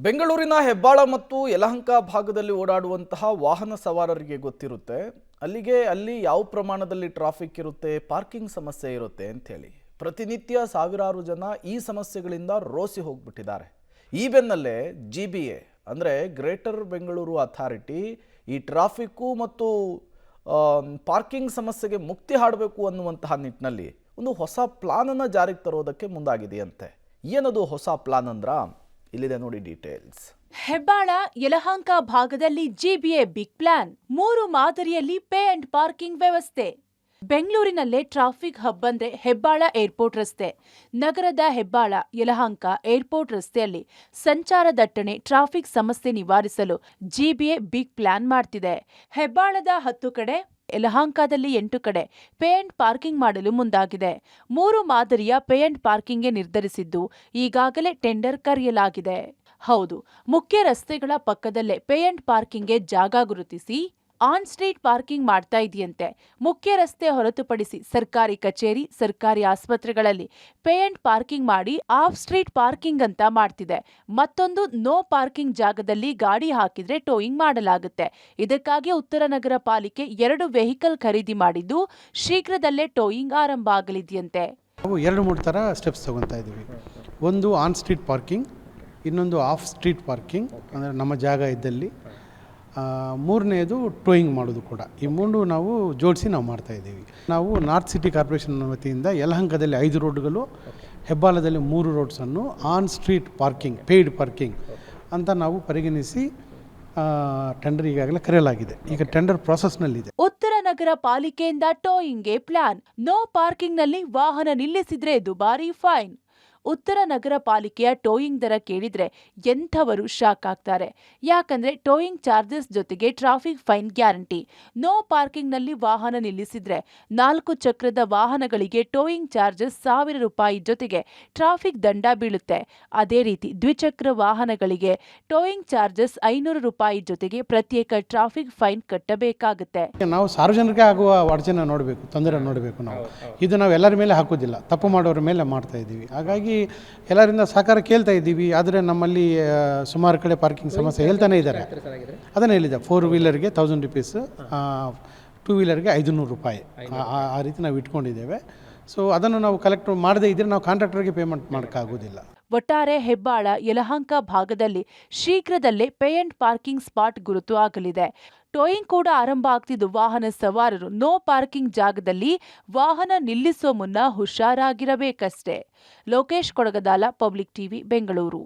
ಬೆಂಗಳೂರಿನ ಹೆಬ್ಬಾಳ ಮತ್ತು ಯಲಹಂಕ ಭಾಗದಲ್ಲಿ ಓಡಾಡುವಂತಹ ವಾಹನ ಸವಾರರಿಗೆ ಗೊತ್ತಿರುತ್ತೆ ಅಲ್ಲಿ ಯಾವ ಪ್ರಮಾಣದಲ್ಲಿ ಟ್ರಾಫಿಕ್ ಇರುತ್ತೆ, ಪಾರ್ಕಿಂಗ್ ಸಮಸ್ಯೆ ಇರುತ್ತೆ ಅಂತ ಹೇಳಿ. ಪ್ರತಿನಿತ್ಯ ಸಾವಿರಾರು ಜನ ಈ ಸಮಸ್ಯೆಗಳಿಂದ ರೋಸಿ ಹೋಗ್ಬಿಟ್ಟಿದ್ದಾರೆ. ಈ ಬೆನ್ನಲ್ಲೇ GBA ಅಂದರೆ ಗ್ರೇಟರ್ ಬೆಂಗಳೂರು ಅಥಾರಿಟಿ ಈ ಟ್ರಾಫಿಕ್ಕು ಮತ್ತು ಪಾರ್ಕಿಂಗ್ ಸಮಸ್ಯೆಗೆ ಮುಕ್ತಿ ಹಾಡಬೇಕು ಅನ್ನುವಂತಹ ನಿಟ್ಟಿನಲ್ಲಿ ಒಂದು ಹೊಸ ಪ್ಲಾನ್ ಅನ್ನು ಜಾರಿಗೆ ತರೋದಕ್ಕೆ ಮುಂದಾಗಿದೆಯಂತೆ. ಏನದು ಹೊಸ ಪ್ಲಾನ್ ಅಂದ್ರ ಇಲ್ಲಿದೆ ನೋಡಿ ಡೀಟೇಲ್ಸ್. ಹೆಬ್ಬಾಳ ಯಲಹಂಕ ಭಾಗದಲ್ಲಿ GBA ಬಿಗ್ ಪ್ಲಾನ್. 3 ಮಾದರಿಯಲ್ಲಿ ಪೇ ಅಂಡ್ ಪಾರ್ಕಿಂಗ್ ವ್ಯವಸ್ಥೆ. ಬೆಂಗಳೂರಿನಲ್ಲೇ ಟ್ರಾಫಿಕ್ ಹಬ್ ಅಂದ್ರೆ ಹೆಬ್ಬಾಳ ಏರ್ಪೋರ್ಟ್ ರಸ್ತೆ. ನಗರದ ಹೆಬ್ಬಾಳ ಯಲಹಂಕ ಏರ್ಪೋರ್ಟ್ ರಸ್ತೆಯಲ್ಲಿ ಸಂಚಾರ ದಟ್ಟಣೆ, ಟ್ರಾಫಿಕ್ ಸಮಸ್ಯೆ ನಿವಾರಿಸಲು GBA ಬಿಗ್ ಪ್ಲಾನ್ ಮಾಡ್ತಿದೆ. ಹೆಬ್ಬಾಳದ 10 ಕಡೆ, ಯಲಹಂಕದಲ್ಲಿ 8 ಕಡೆ ಪೇ ಅಂಡ್ ಪಾರ್ಕಿಂಗ್ ಮಾಡಲು ಮುಂದಾಗಿದೆ. 3 ಮಾದರಿಯ ಪೇ ಅಂಡ್ ಪಾರ್ಕಿಂಗ್ಗೆ ನಿರ್ಧರಿಸಿದ್ದು ಈಗಾಗಲೇ ಟೆಂಡರ್ ಕರೆಯಲಾಗಿದೆ. ಹೌದು, ಮುಖ್ಯ ರಸ್ತೆಗಳ ಪಕ್ಕದಲ್ಲೇ ಪೇ ಅಂಡ್ ಪಾರ್ಕಿಂಗ್ಗೆ ಜಾಗ ಗುರುತಿಸಿ ಆನ್ ಸ್ಟ್ರೀಟ್ ಪಾರ್ಕಿಂಗ್ ಮಾಡ್ತಾ ಇದೆಯಂತೆ. ಮುಖ್ಯ ರಸ್ತೆ ಹೊರತುಪಡಿಸಿ ಸರ್ಕಾರಿ ಕಚೇರಿ, ಸರ್ಕಾರಿ ಆಸ್ಪತ್ರೆಗಳಲ್ಲಿ ಪೇ ಅಂಡ್ ಪಾರ್ಕಿಂಗ್ ಮಾಡಿ ಆಫ್ ಸ್ಟ್ರೀಟ್ ಪಾರ್ಕಿಂಗ್ ಅಂತ ಮಾಡ್ತಿದೆ. ಮತ್ತೊಂದು ನೋ ಪಾರ್ಕಿಂಗ್ ಜಾಗದಲ್ಲಿ ಗಾಡಿ ಹಾಕಿದ್ರೆ ಟೋಯಿಂಗ್ ಮಾಡಲಾಗುತ್ತೆ. ಇದಕ್ಕಾಗಿ ಉತ್ತರ ನಗರ ಪಾಲಿಕೆ 2 ವೆಹಿಕಲ್ ಖರೀದಿ ಮಾಡಿದ್ದು ಶೀಘ್ರದಲ್ಲೇ ಟೋಯಿಂಗ್ ಆರಂಭ ಆಗಲಿದೆಯಂತೆ. ನಾವು 2-3 ಥರ ಸ್ಟೆಪ್ಸ್ ತಗೊತಾ ಇದ್ದೀವಿ. ಒಂದು ಆನ್ ಸ್ಟ್ರೀಟ್ ಪಾರ್ಕಿಂಗ್, ಇನ್ನೊಂದು ಆಫ್ ಸ್ಟ್ರೀಟ್ ಪಾರ್ಕಿಂಗ್ ಅಂದರೆ ನಮ್ಮ ಜಾಗ ಇದ್ದಲ್ಲಿ, ಮೂರನೇದು ಟೋಯಿಂಗ್ ಮಾಡೋದು ಕೂಡ. ಈ 3 ನಾವು ಜೋಡಿಸಿ ನಾವು ಮಾಡ್ತಾಯಿದ್ದೀವಿ. ನಾವು ನಾರ್ತ್ ಸಿಟಿ ಕಾರ್ಪೊರೇಷನ್ ವತಿಯಿಂದ ಯಲಹಂಕದಲ್ಲಿ 5 ರೋಡ್ಗಳು, ಹೆಬ್ಬಾಳದಲ್ಲಿ 3 ರೋಡ್ಸನ್ನು on street parking, paid parking ಅಂತ ನಾವು ಪರಿಗಣಿಸಿ ಟೆಂಡರ್ ಈಗಾಗಲೇ ಕರೆಯಲಾಗಿದೆ. ಈಗ ಟೆಂಡರ್ ಪ್ರಾಸೆಸ್ನಲ್ಲಿದೆ. ಉತ್ತರ ನಗರ ಪಾಲಿಕೆಯಿಂದ ಟೋಯಿಂಗ್ಗೆ ಪ್ಲಾನ್. ನೋ ಪಾರ್ಕಿಂಗ್ನಲ್ಲಿ ವಾಹನ ನಿಲ್ಲಿಸಿದ್ರೆ ದುಬಾರಿ ಫೈನ್. ಉತ್ತರ ನಗರ ಪಾಲಿಕೆಯ ಟೋಯಿಂಗ್ ದರ ಕೇಳಿದ್ರೆ ಎಂಥವರು ಶಾಕ್ ಆಗ್ತಾರೆ. ಯಾಕಂದ್ರೆ ಟೋಯಿಂಗ್ ಚಾರ್ಜಸ್ ಜೊತೆಗೆ ಟ್ರಾಫಿಕ್ ಫೈನ್ ಗ್ಯಾರಂಟಿ. ನೋ ಪಾರ್ಕಿಂಗ್ನಲ್ಲಿ ವಾಹನ ನಿಲ್ಲಿಸಿದ್ರೆ 4 ಚಕ್ರದ ವಾಹನಗಳಿಗೆ ಟೋಯಿಂಗ್ ಚಾರ್ಜಸ್ 1000 ರೂಪಾಯಿ ಜೊತೆಗೆ ಟ್ರಾಫಿಕ್ ದಂಡ ಬೀಳುತ್ತೆ. ಅದೇ ರೀತಿ ದ್ವಿಚಕ್ರ ವಾಹನಗಳಿಗೆ ಟೋಯಿಂಗ್ ಚಾರ್ಜಸ್ 500 ರೂಪಾಯಿ ಜೊತೆಗೆ ಪ್ರತ್ಯೇಕ ಟ್ರಾಫಿಕ್ ಫೈನ್ ಕಟ್ಟಬೇಕಾಗುತ್ತೆ. ನಾವು ಸಾರ್ವಜನಿಕರಿಗೆ ಆಗುವ ಅಡಚಣೆ ನೋಡಬೇಕು, ತೊಂದರೆ ನೋಡಬೇಕು. ಇದು ನಾವು ಎಲ್ಲರ ಮೇಲೆ ಹಾಕೋದಿಲ್ಲ, ತಪ್ಪು ಮಾಡೋರ ಮೇಲೆ ಮಾಡ್ತಾ ಇದ್ದೀವಿ. ಹಾಗಾಗಿ ಎಲ್ಲರಿಂದ ಸಹಕಾರ ಕೇಳ್ತಾ ಇದ್ದೀವಿ. ಆದರೆ ನಮ್ಮಲ್ಲಿ ಸುಮಾರು ಕಡೆ ಪಾರ್ಕಿಂಗ್ ಸಮಸ್ಯೆ ಹೇಳ್ತಾನೆ ಇದ್ದಾರೆ. ಅದನ್ನು ಹೇಳಿದೆ, 4 ವೀಲರ್ಗೆ 1000 ರೂಪೀಸ್, 2 ವೀಲರ್ಗೆ 500 ರೂಪಾಯಿ, ಆ ರೀತಿ ನಾವು ಇಟ್ಕೊಂಡಿದ್ದೇವೆ. ಸೊ ಅದನ್ನು ನಾವು ಕಲೆಕ್ಟ್ ಮಾಡದೇ ಇದ್ದರೆ ನಾವು ಕಾಂಟ್ರಾಕ್ಟರ್ಗೆ ಪೇಮೆಂಟ್ ಮಾಡೋಕ್ಕಾಗೋದಿಲ್ಲ. ಒಟ್ಟಾರೆ ಹೆಬ್ಬಾಳ ಯಲಹಂಕ ಭಾಗದಲ್ಲಿ ಶೀಘ್ರದಲ್ಲೇ ಪೇ ಅಂಡ್ ಪಾರ್ಕಿಂಗ್ ಸ್ಪಾಟ್ ಗುರುತು ಆಗಲಿದೆ. ಟೋಯಿಂಗ್ ಕೂಡ ಆರಂಭ ಆಗ್ತಿದ್ದು ವಾಹನ ಸವಾರರು ನೋ ಪಾರ್ಕಿಂಗ್ ಜಾಗದಲ್ಲಿ ವಾಹನ ನಿಲ್ಲಿಸೋ ಮುನ್ನ ಹುಷಾರಾಗಿರಬೇಕಷ್ಟೇ. Lokesh Kodagadala, public TV, Bengaluru.